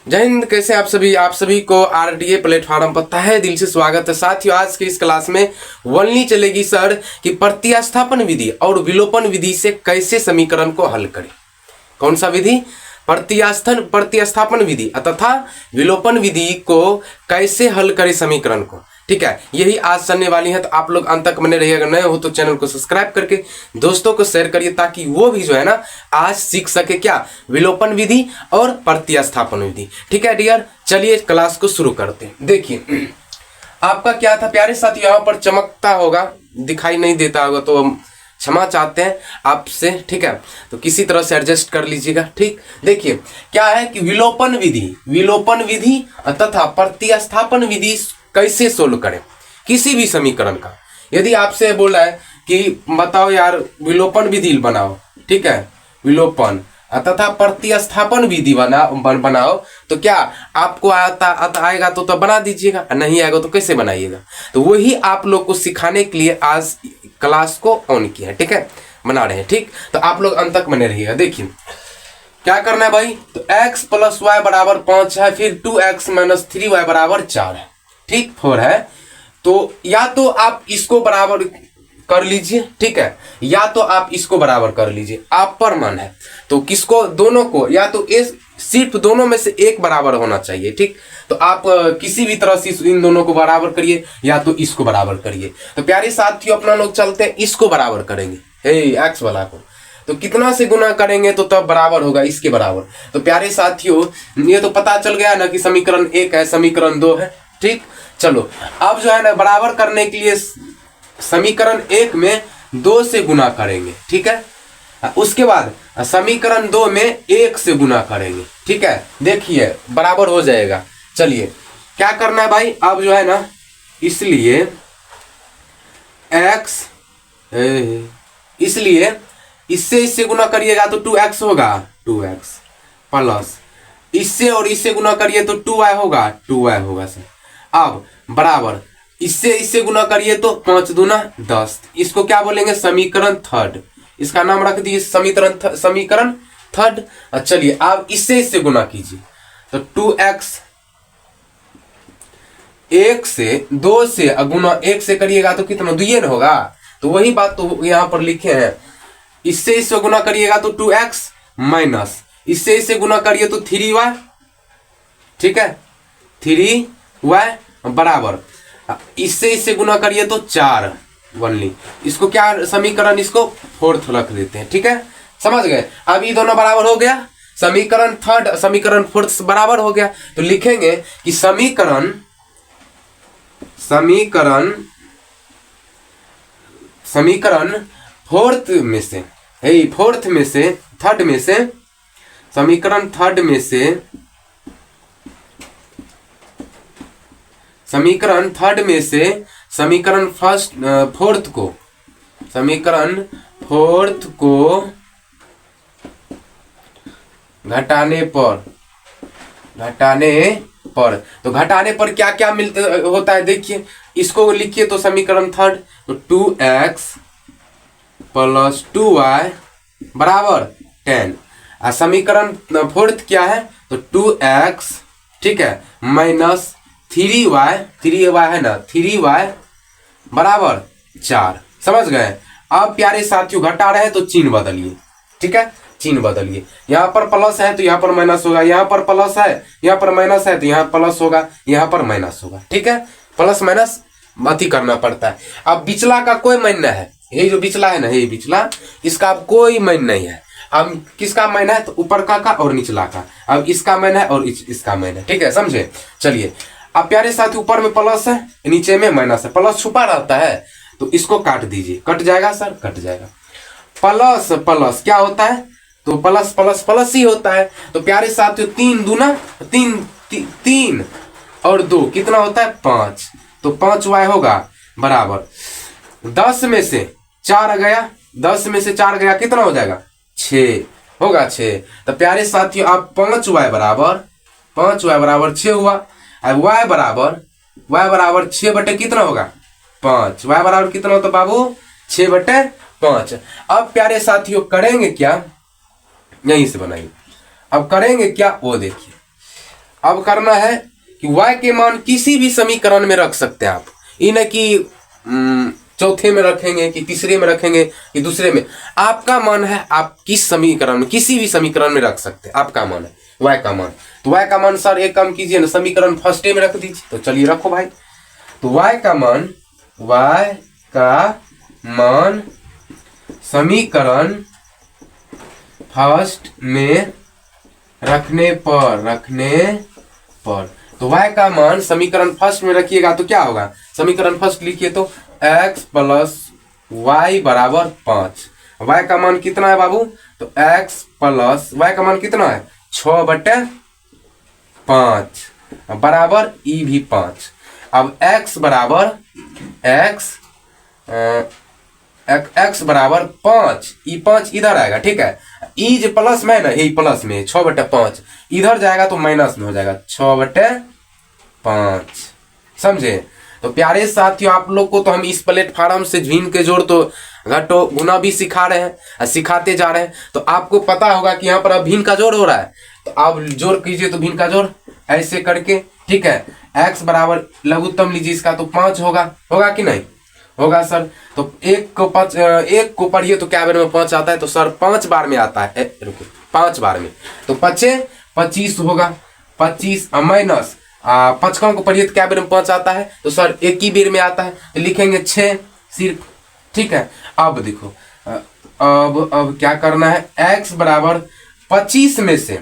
जय हिंद। कैसे आप सभी को आरडीए प्लेटफॉर्म पर तहे दिल से स्वागत है। साथियों, आज के इस क्लास में वनली चलेगी सर कि प्रतिस्थापन विधि और विलोपन विधि से कैसे समीकरण को हल करें। कौन सा विधि? प्रतिस्थापन विधि तथा विलोपन विधि को कैसे हल करें समीकरण को। ठीक है, यही आज चलने वाली है, तो आप लोग अंत तक बने रहिए। अगर नए हो तो चैनल को सब्सक्राइब करके दोस्तों को शेयर करिए ताकि वो भी जो है ना आज सीख सके क्या, विलोपन विधि और प्रतिस्थापन विधि। ठीक है डियर, चलिए क्लास को शुरू करते हैं। देखिए आपका क्या था प्यारे साथी, यहाँ पर चमकता होगा, दिखाई नहीं देता होगा तो क्षमा चाहते हैं आपसे। ठीक है, तो किसी तरह से एडजस्ट कर लीजिएगा। ठीक, देखिए क्या है कि विलोपन विधि तथा प्रतिस्थापन विधि कैसे सोल्व करें किसी भी समीकरण का। यदि आपसे बोला है कि बताओ यार विलोपन विधि बनाओ, ठीक है, विलोपन तथा प्रतिस्थापन विधि बनाओ, तो क्या आपको आएगा तो बना दीजिएगा, नहीं आएगा तो कैसे बनाइएगा। तो वही आप लोग को सिखाने के लिए आज क्लास को ऑन किया है। ठीक है, बना रहे हैं। ठीक, तो आप लोग अंत तक बने रहिएगा। देखिए क्या करना है भाई, तो x + y = 5 है, फिर 2x - 3y = 4 है। ठीक, 4 है, तो या तो आप इसको बराबर कर लीजिए, ठीक है, या तो आप इसको बराबर कर लीजिए, आप पर मन है। तो किसको? दोनों को, या तो सिर्फ दोनों में से एक बराबर होना चाहिए। ठीक, तो आप किसी भी तरह से इन दोनों को बराबर करिए या तो इसको बराबर करिए। तो प्यारे साथियों अपना लोग चलते हैं, इसको बराबर करेंगे एक्स वाला को, तो कितना से गुना करेंगे तो तब बराबर होगा इसके बराबर। तो प्यारे साथियों ये तो पता चल गया ना कि समीकरण 1 है, समीकरण 2 है। ठीक, चलो अब जो है ना बराबर करने के लिए समीकरण 1 में 2 से गुना करेंगे। ठीक है, उसके बाद समीकरण 2 में 1 से गुना करेंगे। ठीक है, देखिए बराबर हो जाएगा। चलिए क्या करना है भाई, अब जो है ना इसलिए इससे गुना करिएगा तो 2x होगा, 2x प्लस इससे और इससे गुना करिए तो 2y होगा, 2y होगा सर। अब बराबर इससे गुना करिए तो 5 दूना 10। इसको क्या बोलेंगे? समीकरण थर्ड। इसका नाम रख दिए समीकरण थर्ड। चलिए अब इससे गुना कीजिए तो 2x 1 से 2 से गुना 1 से करिएगा तो कितना? 2 न होगा। तो वही बात तो यहां पर लिखे हैं, इससे गुना करिएगा तो 2x माइनस इससे गुना करिए तो 3y। ठीक है, 3y बराबर इससे गुना करिए तो 4 वनली। इसको क्या समीकरण, इसको फोर्थ रख देते हैं। ठीक है, समझ गए। अब ये दोनों बराबर हो गया, समीकरण थर्ड समीकरण फोर्थ बराबर हो गया। तो लिखेंगे कि समीकरण फोर्थ में से समीकरण थर्ड में से समीकरण फोर्थ को घटाने पर तो घटाने पर क्या क्या होता है देखिए। इसको लिखिए तो समीकरण थर्ड, तो 2x + 2y = 10। समीकरण फोर्थ क्या है तो 2x, ठीक है, माइनस 3y है ना, 3y = 4। समझ गए। अब प्यारे साथियों घटा रहे हैं तो चिन्ह बदलिए। ठीक है, चिन्ह बदलिए, यहाँ पर प्लस है तो यहाँ पर माइनस होगा, यहाँ पर प्लस है यहाँ पर माइनस है तो यहाँ प्लस होगा, यहाँ पर माइनस होगा। ठीक है, प्लस माइनस अति करना पड़ता है। अब बिचला का कोई मान नहीं है, ये जो बिचला है ना, ये बिचला, इसका अब कोई मान नहीं है। अब किसका मान है तो ऊपर का और निचला का। अब इसका मान है और इसका मान है। ठीक है, समझे। चलिए अब प्यारे साथ ऊपर में प्लस है, नीचे में माइनस है, प्लस छुपा रहता है तो इसको काट दीजिए। कट जाएगा सर, कट जाएगा। प्लस प्लस क्या होता है तो प्लस प्लस प्लस ही होता है। तो प्यारे साथियों 3 दूना 3 और 2 कितना होता है? 5। तो 5y होगा बराबर 10 में से 4 गया, 10 में से 4 गया, कितना हो जाएगा? 6 होगा, 6। तो प्यारे साथियों आप 5y बराबर 6 हुआ। अब y बराबर 6 बटे कितना होगा? 5। y बराबर कितना होता बाबू? 6/5। अब प्यारे साथियों करेंगे क्या, यहीं से बनाइए। अब करेंगे क्या वो देखिए। अब करना है कि y के मान किसी भी समीकरण में रख सकते हैं आप, ये न कि चौथे में रखेंगे कि तीसरे में रखेंगे कि दूसरे में, आपका मान है, आप किस समीकरण में, किसी भी समीकरण में रख सकते हैं, आपका मान है y का मान। तो y का मान सर एक काम कीजिए ना, समीकरण फर्स्ट में रख दीजिए। तो चलिए रखो भाई। तो y का मान समीकरण फर्स्ट में रखने पर तो y का मान समीकरण फर्स्ट में रखिएगा तो क्या होगा, समीकरण फर्स्ट लिखिए तो x प्लस वाई बराबर 5। y का मान कितना है बाबू, तो x प्लस y का मान कितना है 6/5 बराबर ई भी 5। अब x बराबर x बराबर 5, ई 5 इधर आएगा, ठीक है। ई जो प्लस में है ना, यही प्लस में 6/5 इधर जाएगा तो माइनस में हो जाएगा 6/5, समझे। तो प्यारे साथियों, आप लोग को तो हम इस प्लेटफार्म से भिन्न के जोड़ तो घटो गुना भी सिखा रहे हैं और सिखाते जा रहे हैं। तो आपको पता होगा कि यहाँ पर अब भिन्न का जोड़ हो रहा है, तो आप जोड़ कीजिए। तो भिन्न का जोड़ ऐसे करके, ठीक है। x बराबर लघुत्तम लीजिए इसका, तो 5 होगा कि नहीं होगा सर। तो एक को पढ़िए तो क्या बार में 5 आता है, तो सर 5 बार में आता है, रुको 5 बार में, तो 25 होगा। 25 माइनस 5 को पढ़िए तो क्या बार में 5 आता है, तो सर एक ही बेर में आता है, तो लिखेंगे 6 सिर्फ, ठीक है। अब देखो, अब क्या करना है, x बराबर 25 में से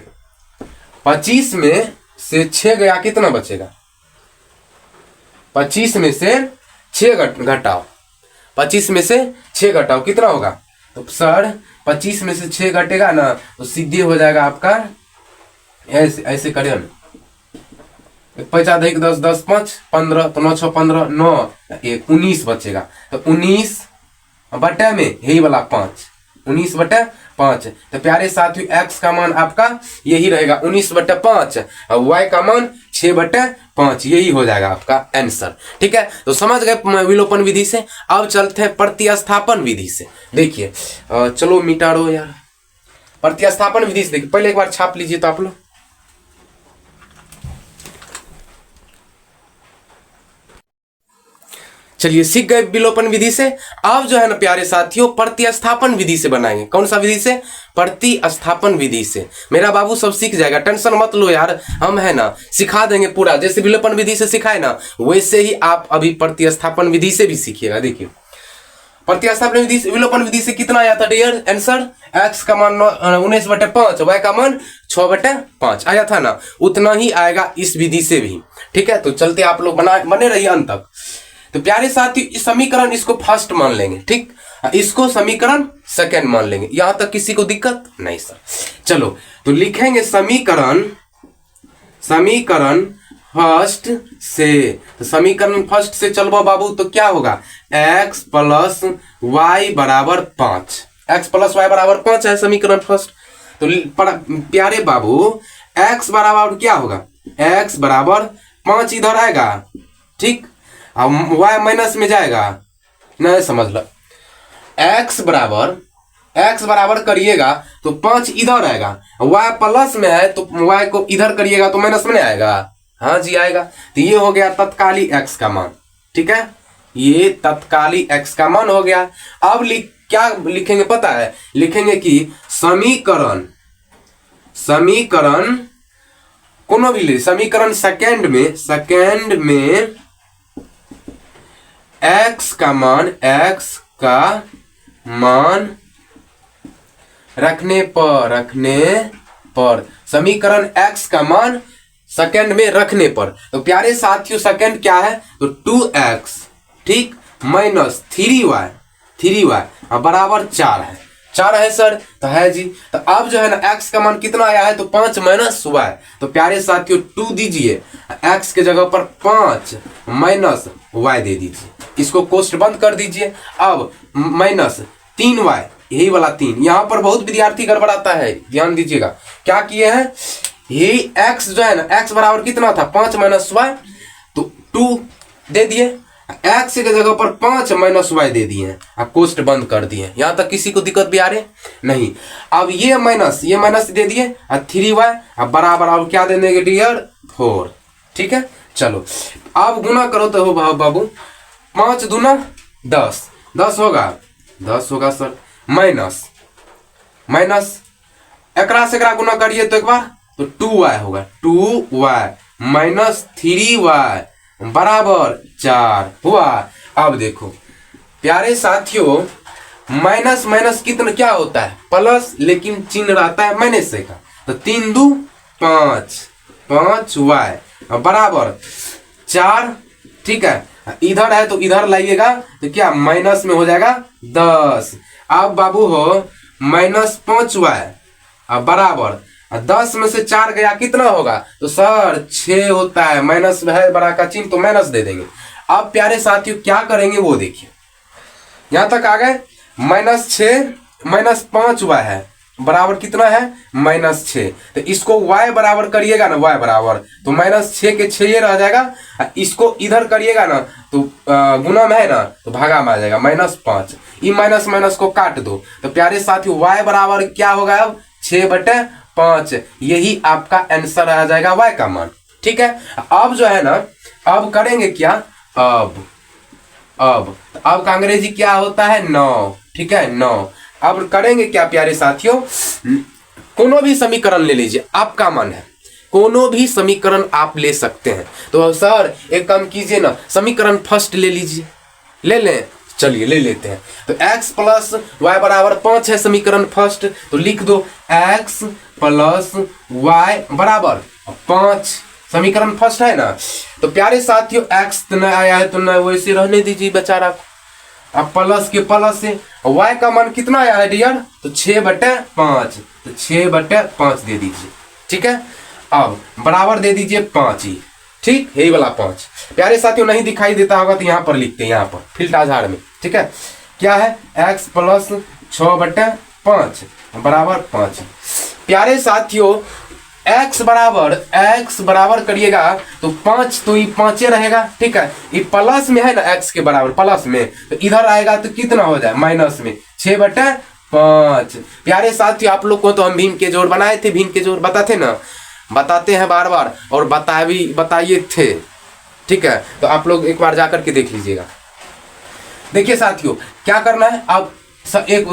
6 गया, कितना बचेगा, 25 में से 6 घटाओ, 25 में से 6 घटाओ कितना होगा, तो सर 25 में से 6 घटेगा ना, तो सीधे हो जाएगा आपका ऐसे करें ना, 5 1 10 10 5 15, तो 9 6 15 9 1 19 बचेगा। तो 19 बटे में यही वाला 5, 19/5। तो प्यारे साथियों, x का मान आपका यही रहेगा 19/5 और y का मान 6/5, यही हो जाएगा आपका आंसर, ठीक है। तो समझ गए विलोपन विधि से। अब चलते हैं प्रतिस्थापन विधि से। देखिए चलो मिटारो यार, प्रतिस्थापन विधि से देखिए, पहले एक बार छाप लीजिए तो आप लोग। चलिए सीख गए विलोपन विधि से। अब जो है ना प्यारे साथियों, प्रतिस्थापन विधि से बनाएंगे। कौन सा विधि से, प्रतिस्थापन विधि से। मेरा बाबू सब सीख जाएगा, टेंशन मत लो यार, हम है ना सिखा देंगे पूरा। जैसे विलोपन विधि से सिखाए ना, वैसे ही आप अभी प्रतिस्थापन विधि से भी सीखिएगा। देखिए प्रतिस्थापन विधि से, विलोपन विधि से कितना आया था डियर आंसर, x का मान 19/5, y का मान 6/5 आया था ना, उतना ही आएगा इस विधि से भी, ठीक है। तो चलते आप लोग बने रहिए अंत तक। तो प्यारे साथियों, इस समीकरण इसको फर्स्ट मान लेंगे, ठीक, इसको समीकरण सेकंड मान लेंगे, यहां तक किसी को दिक्कत नहीं सर। चलो तो लिखेंगे समीकरण फर्स्ट से। तो समीकरण फर्स्ट से चलबो बाबू, तो क्या होगा, x प्लस वाई बराबर 5, x प्लस वाई बराबर 5 है समीकरण फर्स्ट। तो प्यारे बाबू x बराबर क्या होगा, x बराबर 5 इधर आएगा, ठीक, अब y माइनस में जाएगा, नहीं समझ लो, x बराबर करिएगा तो 5 इधर आएगा, y प्लस में है तो y को इधर करिएगा तो माइनस में नहीं आएगा, हाँ जी आएगा। तो ये हो गया तत्काली x का मान, ठीक है, ये तत्काली x का मान हो गया। अब क्या लिखेंगे पता है, लिखेंगे कि समीकरण कोनो भी ले, समीकरण सेकंड में x का मान रखने पर समीकरण x का मान सेकंड में रखने पर। तो प्यारे साथियों सेकंड क्या है, तो 2x, ठीक, माइनस 3y बराबर 4 है, 4 है सर, तो है जी। तो अब जो है ना x का मान कितना आया है, तो 5 माइनस y। तो प्यारे साथियों 2 दीजिए, x के जगह पर 5 माइनस y दे दीजिए, इसको कोष्ठ बंद कर दीजिए। अब माइनस 3y, यही वाला 3, यहाँ पर बहुत विद्यार्थी गड़बड़ाता है, ध्यान दीजिएगा। क्या किए हैं, ये x जो है ना, x बराबर कितना था 5 माइनस y, तो 2 दे दिए, x के जगह पर 5 माइनस y दे दिए, कोष्ठ बंद कर दिए। यहाँ तक किसी को दिक्कत भी आ रही नहीं। अब ये माइनस दे दिए, 3y बराबर अब क्या देने के डियर 4। ठीक है, चलो अब गुना करो तो हो बाबू 5 दूना 10, 10 होगा सर, माइनस एकरा से एकरा गुना करिए तो एक बार तो 2y होगा, 2y माइनस 3y बराबर 4 हुआ। अब देखो प्यारे साथियों, माइनस माइनस कितना क्या होता है प्लस, लेकिन चिन्ह रहता है माइनस से का, तो 3 2 5, 5y बराबर 4। ठीक है, इधर है तो इधर लाइएगा तो क्या माइनस में हो जाएगा 10। अब बाबू हो माइनस 5y बराबर 10 में से 4 गया कितना होगा, तो सर 6 होता है, माइनस है बड़ा का चिन्ह तो माइनस दे देंगे। अब प्यारे साथियों क्या करेंगे वो देखिए, यहां तक आ गए, -6 -5y है बराबर कितना है -6, तो इसको y बराबर करिएगा ना, y बराबर तो -6 के 6 ये रह जाएगा, इसको इधर करिएगा ना तो गुना में है ना तो भागा में आ जाएगा -5, ये माइनस माइनस को काट दो, तो प्यारे साथियों y बराबर क्या होगा अब 6/5, यही आपका आंसर आ जाएगा y का मान। ठीक है, अब जो है ना अब करेंगे क्या, अब का अंग्रेजी क्या होता है 9। ठीक है 9। अब करेंगे क्या प्यारे साथियों, कोनो भी समीकरण ले लीजिए, आपका मन है कोनो भी समीकरण आप ले सकते हैं। तो सर एक काम कीजिए ना, समीकरण फर्स्ट ले लीजिए, ले लें, चलिए ले लेते हैं। तो x प्लस वाई बराबर 5 है समीकरण फर्स्ट, तो लिख दो x प्लस वाई बराबर 5, समीकरण फर्स्ट है ना। तो प्यारे साथियों x तो न आया है तो न वैसे रहने दीजिए बेचारा, अब प्लस के प्लस से y का मान कितना आया है डियर, तो 6/5, तो 6/5 दे दीजिए। ठीक है, अब बराबर दे दीजिए 5 ही, ठीक यही वाला 5। प्यारे साथियों नहीं दिखाई देता होगा तो यहाँ पर लिखते हैं, यहाँ पर फील्ड आधार में। ठीक है, क्या है x प्लस 6/5 बराबर 5। प्यारे साथियों x बराबर करिएगा तो 5, तो ये 5 रहेगा। ठीक है, ये प्लस में है ना x के बराबर प्लस में, तो इधर आएगा तो कितना हो जाए माइनस में 6/5। प्यारे साथियों आप लोग को तो हम भीम के जोड़ बनाए थे, भीम के जोड़ बताते हैं बार बार और बताइए थे। ठीक है, तो आप लोग एक बार जाकर के देख लीजिएगा। देखिए साथियों क्या करना है, अब एक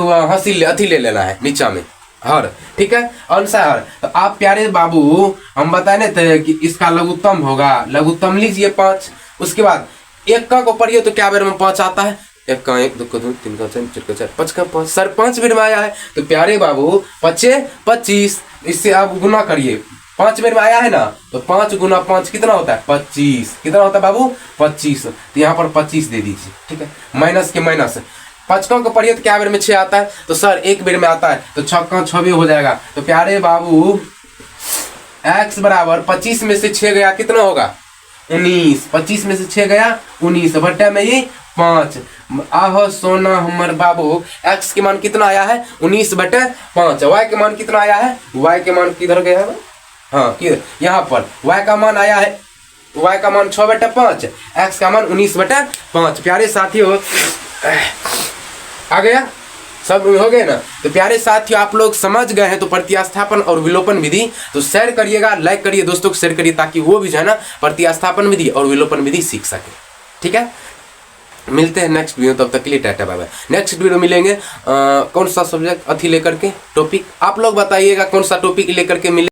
अथी ले लेना है नीचा में हर। ठीक है, अनुसार तो आप प्यारे बाबू हम बताए थे कि इसका लघुत्तम होगा, लघुत्तम लीजिए 5। उसके बाद एक का को पढ़िए तो क्या बेर में 5 आता है, 1 का 1 2 का 2 3 का 4 4 का 4 5 का 5, सर 5 बेर में आया है। तो प्यारे बाबू 5 25, इससे आप गुना करिए, 5 बेर में आया है ना, तो 5 गुना 5 कितना होता है 25, कितना होता है बाबू 25, तो यहाँ पर 25 दे दीजिए। ठीक है, माइनस के माइनस 5 को पढ़िए तो क्या बेर में 6 आता है, तो सर 1 बेर में आता है, तो 6 का 6 भी हो जाएगा। तो प्यारे बाबू x बराबर 25 में से 6 गया कितना होगा 19, 25 में से 6 गया 19 बट्टा में ये 5। आहो सोना हमर बाबू, x के मान कितना आया है 19/5, y के मान कितना आया है, y के मान किधर गया है, हाँ यहाँ पर y का मान आया है, y का मान 6/5, x का मान 19/5। प्यारे साथियों आ गया, सब हो गए ना। तो प्यारे साथियों आप लोग समझ गए हैं तो प्रतिस्थापन और विलोपन विधि, तो शेयर करिएगा, लाइक करिए, दोस्तों को शेयर करिए ताकि वो भी जो है ना प्रतिस्थापन विधि और विलोपन विधि सीख सके। ठीक है, मिलते हैं नेक्स्ट वीडियो, तब तक के लिए tata bye bye. Next video मिलेंगे कौन सा सब्जेक्ट अथी लेकर के टॉपिक, आप लोग बताइएगा कौन सा टॉपिक लेकर के मिले।